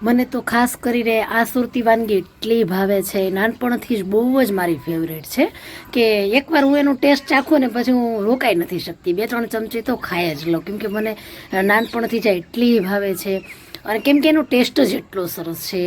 મને તો ખાસ કરીને આ સુરતી વાનગી એટલી ભાવે છે, નાનપણથી જ બહુ જ મારી ફેવરેટ છે કે એકવાર હું એનો ટેસ્ટ ચાખું ને પછી હું રોકાઈ નથી શકતી, 2-3 ચમચી તો ખાઈ જ લઉં, કેમ કે મને નાનપણથી જ એટલી ભાવે છે. અને કેમ કે એનો ટેસ્ટ જ એટલો સરસ છે.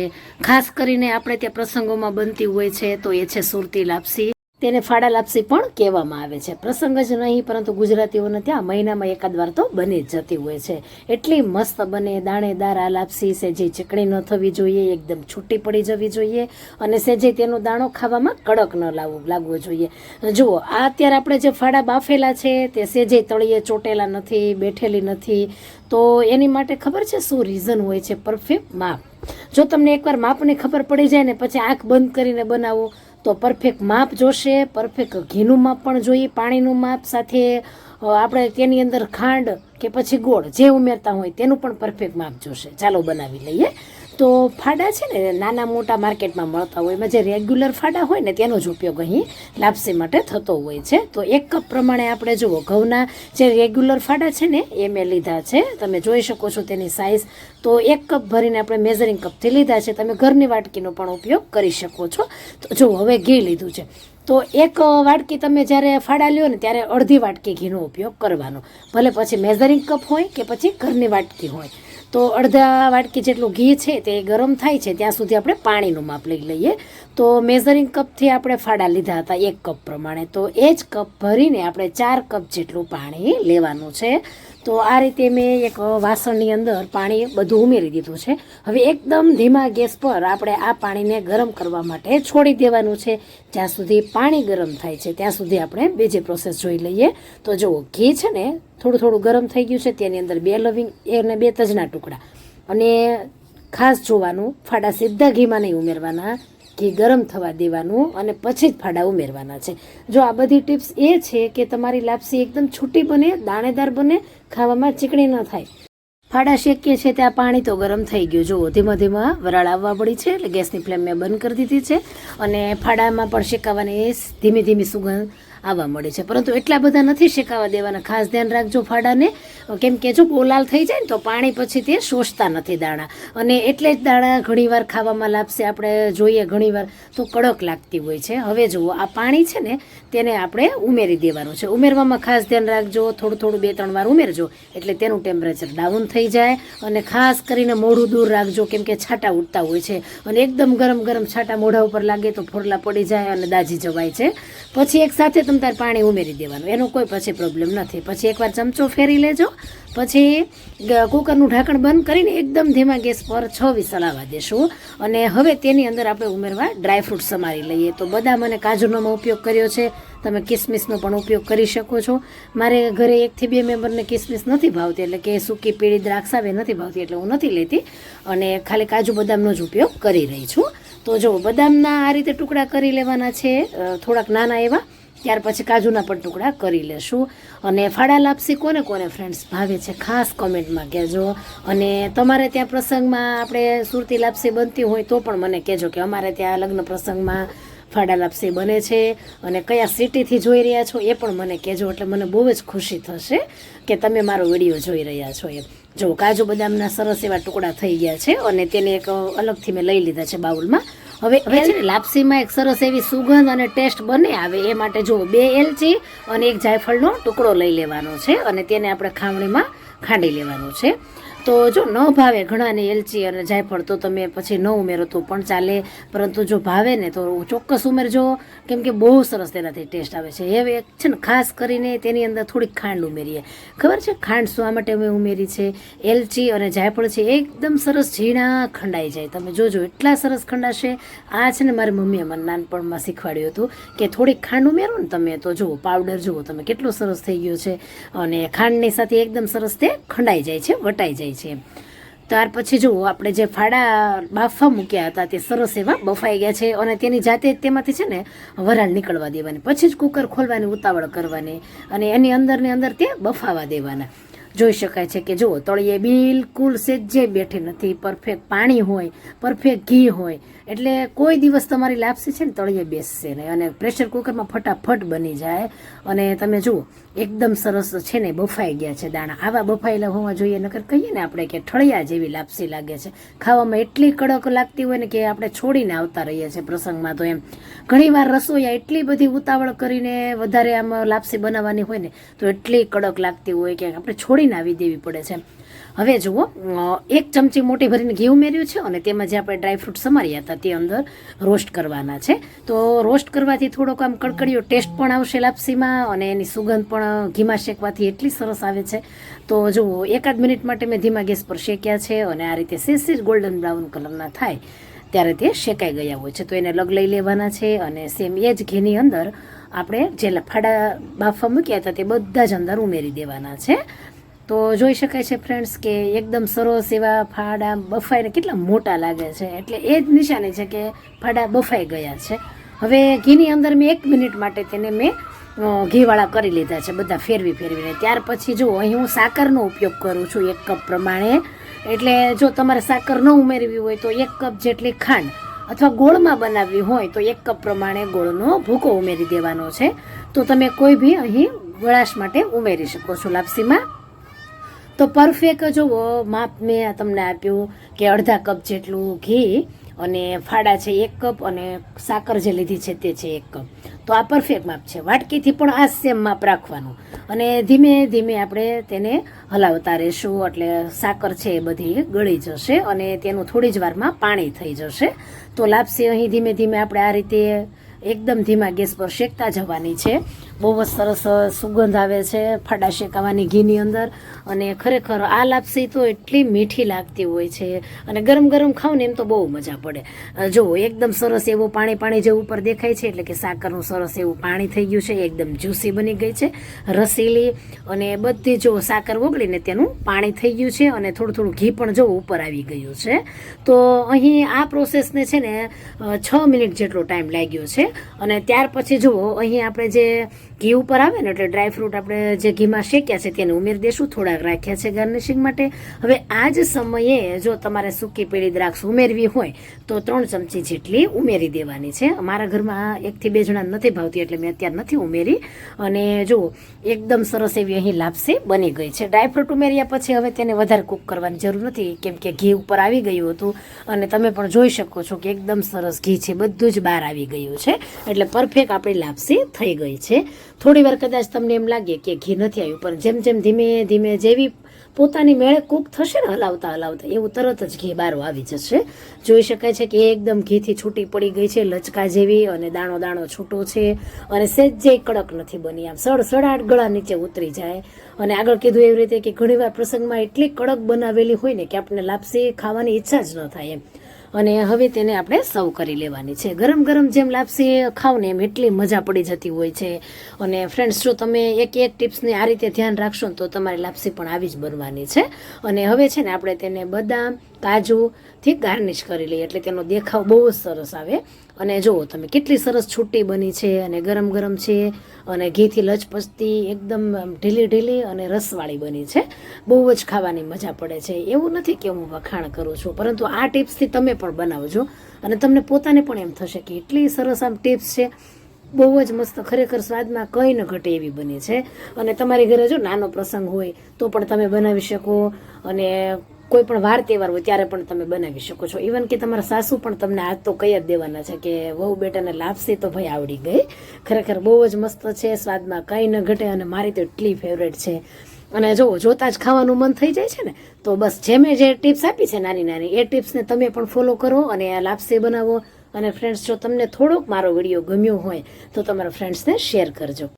ખાસ કરીને આપણે ત્યાં પ્રસંગોમાં બનતી હોય છે તો એ છે સુરતી લાપસી. તેને ફાડા લાપસી પણ કહેવામાં આવે છે. પ્રસંગ જ નહીં પરંતુ ગુજરાતીઓને ત્યાં મહિનામાં એકાદ વાર તો બની જ જતી હોય છે. એટલી મસ્ત બને, દાણેદાર આ લાપસી. સેજે ચીકણી ન થવી જોઈએ, એકદમ છૂટી પડી જવી જોઈએ અને સેજે તેનો દાણો ખાવામાં કડક ન લાગવો જોઈએ. જુઓ, આ અત્યારે આપણે જે ફાડા બાફેલા છે તે સેજે તળિયે ચોટેલા નથી, બેઠેલી નથી. તો એની માટે ખબર છે શું રીઝન હોય છે? પરફેક્ટ માપ. જો તમને એકવાર માપની ખબર પડી જાય ને પછી આંખ બંધ કરીને બનાવો તો પરફેક્ટ માપ જોશે. પરફેક્ટ ઘીનું માપ પણ જોઈએ, પાણીનું માપ, સાથે આપણે તેની અંદર ખાંડ કે પછી ગોળ જે ઉમેરતા હોય તેનું પણ પરફેક્ટ માપ જોશે. ચાલો બનાવી લઈએ. તો ફાડા છે ને નાના મોટા માર્કેટમાં મળતા હોય, એમાં જે રેગ્યુલર ફાડા હોય ને તેનો જ ઉપયોગ અહીં લાપસી માટે થતો હોય છે. તો 1 કપ પ્રમાણે આપણે જુઓ, ઘઉંના જે રેગ્યુલર ફાડા છે ને એ મેં લીધા છે. તમે જોઈ શકો છો તેની સાઇઝ. તો 1 કપ ભરીને આપણે મેઝરિંગ કપથી લીધા છે. તમે ઘરની વાટકીનો પણ ઉપયોગ કરી શકો છો. તો જુઓ, હવે ઘી લીધું છે તો 1 વાટકી તમે જ્યારે ફાડા લ્યો ને ત્યારે અડધી વાટકી ઘીનો ઉપયોગ કરવાનો. ભલે પછી મેઝરિંગ કપ હોય કે પછી ઘરની વાટકી હોય. તો અડધા વાટકી જેટલું ઘી છે તે ગરમ થાય છે ત્યાં સુધી આપણે પાણીનું માપ લઈ લઈએ. તો મેઝરિંગ કપથી આપણે ફાડા લીધા હતા 1 કપ પ્રમાણે, તો એ જ કપ ભરીને આપણે 4 કપ જેટલું પાણી લેવાનું છે. તો આ રીતે મેં એક વાસણની અંદર પાણી બધું ઉમેરી દીધું છે. હવે એકદમ ધીમા ગેસ પર આપણે આ પાણીને ગરમ કરવા માટે છોડી દેવાનું છે. જ્યાં સુધી પાણી ગરમ થાય છે ત્યાં સુધી આપણે બીજી પ્રોસેસ જોઈ લઈએ. તો જુઓ, ઘી છે ને થોડું થોડું ગરમ થઈ ગયું છે. તેની અંદર 2 લવિંગ અને 2 તજના ટુકડા. અને ખાસ જોવાનું, ફાડા સીધા ઘીમાં નહીં ઉમેરવાના, ઘી ગરમ થવા દેવાનું અને પછી જ ફાડા ઉમેરવાના છે. જો આ બધી ટિપ્સ એ છે કે તમારી લાપસી એકદમ છૂટી બને, દાણેદાર બને, ખાવામાં ચીકણી ન થાય. ફાડા શેકીએ છીએ ત્યાં પાણી તો ગરમ થઈ ગયું. જુઓ, ધીમા ધીમા વરાળ આવવા પડી છે એટલે ગેસની ફ્લેમ મેં બંધ કરી દીધી છે. અને ફાડામાં પણ શેકાવાની ધીમી ધીમી સુગંધ આવવા મળે છે, પરંતુ એટલા બધા નથી શેકાવા દેવાના. ખાસ ધ્યાન રાખજો ફાડાને, કેમ કે જો બહુ લાલ થઈ જાય ને તો પાણી પછી તે શોષતા નથી દાણા, અને એટલે જ દાણા ઘણીવાર ખાવામાં લાપસે આપણે જોઈએ ઘણીવાર તો કડક લાગતી હોય છે. હવે જુઓ, આ પાણી છે ને તેને આપણે ઉમેરી દેવાનું છે. ઉમેરવામાં ખાસ ધ્યાન રાખજો, થોડું થોડું 2-3 વાર ઉમેરજો એટલે તેનું ટેમ્પરેચર ડાઉન થઈ જાય. અને ખાસ કરીને મોઢું દૂર રાખજો, કેમ કે છાંટા ઉડતા હોય છે અને એકદમ ગરમ ગરમ છાંટા મોઢા ઉપર લાગે તો ફોડલા પડી જાય અને દાજી જવાય છે. પછી એક સાથે તમે તાર પાણી ઉમેરી દેવાનું, એનો કોઈ પછી પ્રોબ્લેમ નથી. પછી એકવાર ચમચો ફેરી લેજો, પછી કુકરનું ઢાંકણ બંધ કરીને એકદમ ધીમા ગેસ પર 6 વિસલ આવવા દેશું. અને હવે તેની અંદર આપણે ઉમેરવા ડ્રાયફ્રૂટ સમારી લઈએ. તો બદામ અને કાજુનો મેં ઉપયોગ કર્યો છે. તમે કિસમિસનો પણ ઉપયોગ કરી શકો છો. મારે ઘરે 1 થી 2 મેમ્બરને કિસમિસ નથી ભાવતી, એટલે કે સૂકી પીળી દ્રાક્ષ આવે નથી ભાવતી, એટલે હું નથી લેતી અને ખાલી કાજુ બદામનો જ ઉપયોગ કરી રહી છું. તો જો બદામના આ રીતે ટુકડા કરી લેવાના છે, થોડાક નાના એવા. ત્યાર પછી કાજુના પણ ટુકડા કરી લેશું. અને ફાડા લાપસી કોને કોને ફ્રેન્ડ્સ ભાવે છે ખાસ કોમેન્ટમાં કહેજો. અને તમારે ત્યાં પ્રસંગમાં આપણે સુરતી લાપસી બનતી હોય તો પણ મને કહેજો કે અમારે ત્યાં લગ્ન પ્રસંગમાં ફાડા લાપસી બને છે, અને કયા સિટીથી જોઈ રહ્યા છો એ પણ મને કહેજો. એટલે મને બહુ જ ખુશી થશે કે તમે મારો વિડીયો જોઈ રહ્યા છો એમ. જો કાજુ બદામના સરસ એવા ટુકડા થઈ ગયા છે અને તેને એક અલગથી મેં લઈ લીધા છે બાઉલમાં. હવે છે ને લાપસીમાં એક સરસ એવી સુગંધ અને ટેસ્ટ બને આવે એ માટે જુઓ, 2 એલચી અને 1 જાયફળનો ટુકડો લઈ લેવાનો છે અને તેને આપણે ખાવણીમાં ખાંડી લેવાનું છે. તો જો ન ભાવે ઘણાને એલચી અને જાયફળ તો તમે પછી ન ઉમેરો તો પણ ચાલે, પરંતુ જો ભાવે ને તો ચોક્કસ ઉમેરજો, કેમ કે બહુ સરસ તેનાથી ટેસ્ટ આવે છે. હવે છે ને ખાસ કરીને તેની અંદર થોડીક ખાંડ ઉમેરીએ. ખબર છે ખાંડ શું માટે અમે ઉમેરી છે? એલચી અને જાયફળ છે એકદમ સરસ ઝીણા ખંડાઈ જાય. તમે જોજો એટલા સરસ ખંડાશે. આ છે ને મારી મમ્મીએ મને નાનપણમાં શીખવાડ્યું હતું કે થોડીક ખાંડ ઉમેરો ને તમે તો જુઓ પાવડર જુઓ તમે કેટલો સરસ થઈ ગયો છે, અને ખાંડની સાથે એકદમ સરસ તે ખંડાઈ જાય છે, વટાઈ જાય છે. ત્યાર પછી જુઓ, આપણે જે ફાડા બાફવા મૂક્યા હતા તે સરસ એવા બફાઈ ગયા છે અને તેની જાતે જ તેમાંથી છે ને વરાળ નીકળવા દેવાની. પછી જ કુકર ખોલવાની ઉતાવળ કરવાની અને એની અંદર તે બફાવા દેવાના. જોઈ શકાય છે કે જુઓ તળિયે બિલકુલ સેજે બેઠી નથી, પરફેક્ટ પાણી હોય, પરફેક્ટ ઘી હોય, એટલે કોઈ દિવસ તમારી લાપસી છે ને તળિયે બેસશે નહીં અને પ્રેશર કુકરમાં ફટાફટ બની જાય. અને તમે જુઓ એકદમ સરસ છે ને બફાઈ ગયા છે દાણા, આવા બફાયેલા હોવા જોઈએ, નકર કહીએ ને આપણે કે ઠળિયા જેવી લાપસી લાગે છે, ખાવામાં એટલી કડક લાગતી હોય ને કે આપણે છોડીને આવતા રહીએ છીએ પ્રસંગમાં. તો એમ ઘણીવાર રસોઈયા એટલી બધી ઉતાવળ કરીને વધારે આમ લાપસી બનાવવાની હોય ને તો એટલી કડક લાગતી હોય કે આપણે છોડીને આવી દેવી પડે છે. હવે જુઓ 1 ચમચી મોટી ભરીને ઘી ઉમેર્યું છે અને તેમાં જે આપણે ડ્રાયફ્રૂટ સમાર્યા હતા તે અંદર રોસ્ટ કરવાના છે. તો રોસ્ટ કરવાથી થોડોક આમ કડકડીયો ટેસ્ટ પણ આવશે લાપસીમાં અને એની સુગંધ પણ ઘીમાં શેકવાથી એટલી સરસ આવે છે. તો જુઓ 1 મિનિટ માટે મેં ધીમા ગેસ પર શેક્યા છે અને આ રીતે સેજ ગોલ્ડન બ્રાઉન કલરના થાય ત્યારે તે શેકાઈ ગયા હોય છે. તો એને લગ લઈ લેવાના છે અને સેમ એ જ ઘીની અંદર આપણે જે ફાડા બાફા મૂક્યા હતા તે બધા જ અંદર ઉમેરી દેવાના છે. તો જોઈ શકાય છે ફ્રેન્ડ્સ કે એકદમ સરસ એવા ફાડા બફાઈને કેટલા મોટા લાગે છે, એટલે એ જ નિશાની છે કે ફાડા બફાઈ ગયા છે. હવે ઘીની અંદર મેં 1 મિનિટ માટે તેને મેં ઘીવાળા કરી લીધા છે બધા ફેરવીને. ત્યાર પછી જુઓ અહીં હું સાકરનો ઉપયોગ કરું છું 1 કપ પ્રમાણે. એટલે જો તમારે સાકર ન ઉમેરવી હોય તો 1 કપ જેટલી ખાંડ અથવા ગોળમાં બનાવવી હોય તો 1 કપ પ્રમાણે ગોળનો ભૂકો ઉમેરી દેવાનો છે. તો તમે કોઈ બી અહીં ગળાશ માટે ઉમેરી શકો છો લાપસીમાં. તો પરફેક્ટ જુઓ માપ મેં તમને આપ્યું કે અડધા કપ જેટલું ઘી અને ફાડા છે 1 કપ અને સાકર જે લીધી છે તે છે 1 કપ. તો આ પરફેક્ટ માપ છે. વાટકીથી પણ આ સેમ માપ રાખવાનું અને ધીમે ધીમે આપણે તેને હલાવતા રહેશું એટલે સાકર છે એ બધી ગળી જશે અને તેનું થોડી જ વારમાં પાણી થઈ જશે. તો લાપસી અહીં ધીમે ધીમે આપણે આ રીતે એકદમ ધીમા ગેસ પર શેકતા જવાની છે. બહુ જ સરસ સુગંધ આવે છે ફાડા શેકાવાની ઘીની અંદર અને ખરેખર આ લાપસી તો એટલી મીઠી લાગતી હોય છે અને ગરમ ગરમ ખાવ ને એમ તો બહુ મજા પડે. જો એકદમ સરસ એવું પાણી જેવું ઉપર દેખાય છે એટલે કે સાકરનું સરસ એવું પાણી થઈ ગયું છે, એકદમ જ્યુસી બની ગઈ છે, રસીલી અને બધી જો સાકર ઓગળીને તેનું પાણી થઈ ગયું છે અને થોડું ઘી પણ જો ઉપર આવી ગયું છે. તો અહીં આ પ્રોસેસને છે ને 6 મિનિટ જેટલો ટાઈમ લાગ્યો છે. અને ત્યાર પછી જુઓ અહીં આપણે જે ઘી ઉપર આવે ને એટલે ડ્રાયફ્રૂટ આપણે જે ઘીમાં શેક્યા છે તેને ઉમેરી દેશું, થોડાક રાખ્યા છે ગાર્નિશિંગ માટે. હવે આ જ સમયે જો તમારે સૂકી પીળી દ્રાક્ષ ઉમેરવી હોય તો 3 ચમચી જેટલી ઉમેરી દેવાની છે. મારા ઘરમાં 1 થી 2 જણા નથી ભાવતી એટલે મેં અત્યારે નથી ઉમેરી. અને જુઓ એકદમ સરસ એવી અહીં લાપસી બની ગઈ છે. ડ્રાયફ્રૂટ ઉમેર્યા પછી હવે તેને વધારે કૂક કરવાની જરૂર નથી કેમ કે ઘી ઉપર આવી ગયું હતું અને તમે પણ જોઈ શકો છો કે એકદમ સરસ ઘી છે, બધું જ બહાર આવી ગયું છે એટલે પરફેક્ટ આપણી લાપસી થઈ ગઈ છે. થોડી વાર કદાચ તમને એમ લાગે કે ઘી નથી આવ્યું પણ જેમ જેમ ધીમે ધીમે જેવી પોતાની મેળે કૂક થશે ને હલાવતા એવું તરત જ ઘી બહાર આવી જશે. જોઈ શકાય છે કે એકદમ ઘીથી છૂટી પડી ગઈ છે લચકા જેવી અને દાણો દાણો છૂટો છે અને સહેજે કડક નથી બની, આમ સડસડાટ ગળા નીચે ઉતરી જાય. અને આગળ કીધું એવી રીતે કે ઘણીવાર પ્રસંગમાં એટલી કડક બનાવેલી હોય ને કે આપણને લાપસી ખાવાની ઈચ્છા જ ન થાય એમ. અને હવે તેને આપણે સર્વ કરી લેવાની છે. ગરમ ગરમ જેમ લાપસી ખાવ ને એમ એટલી મજા પડી જતી હોય છે. અને ફ્રેન્ડ્સ જો તમે એક ટિપ્સને આ રીતે ધ્યાન રાખશો ને તો તમારી લાપસી પણ આવી જ બનવાની છે. અને હવે છે ને આપણે તેને બદામ કાજુથી ગાર્નિશ કરી લઈએ એટલે તેનો દેખાવ બહુ જ સરસ આવે. અને જુઓ તમે કેટલી સરસ છૂટી બની છે અને ગરમ ગરમ છે અને ઘીથી લચપચતી એકદમ ઢીલી અને રસવાળી બની છે. બહુ જ ખાવાની મજા પડે છે. એવું નથી કે હું વખાણ કરું છું પરંતુ આ ટિપ્સથી તમે પણ બનાવજો અને તમને પોતાને પણ એમ થશે કે એટલી સરસ આમ ટિપ્સ છે, બહુ જ મસ્ત, ખરેખર સ્વાદમાં કંઈ ન ઘટે એવી બની છે. અને તમારી ઘરે જો નાનો પ્રસંગ હોય તો પણ તમે બનાવી શકો અને કોઈ પણ વાર તહેવાર હોય ત્યારે પણ તમે બનાવી શકો છો. ઇવન કે તમારા સાસુ પણ તમને આજ તો કહી જ દેવાના છે કે વહુ બેટાને લાપસી તો ભાઈ આવડી ગઈ. ખરેખર બહુ જ મસ્ત છે, સ્વાદમાં કંઈ ન ઘટે અને મારી તો એટલી ફેવરેટ છે. અને જો જોતા જ ખાવાનું મન થઈ જાય છે ને તો બસ જે મેં જે ટિપ્સ આપી છે નાની એ ટિપ્સને તમે પણ ફોલો કરો અને આ લાપસી બનાવો. અને ફ્રેન્ડ્સ જો તમને થોડોક મારો વિડીયો ગમ્યો હોય તો તમારા ફ્રેન્ડ્સને શેર કરજો.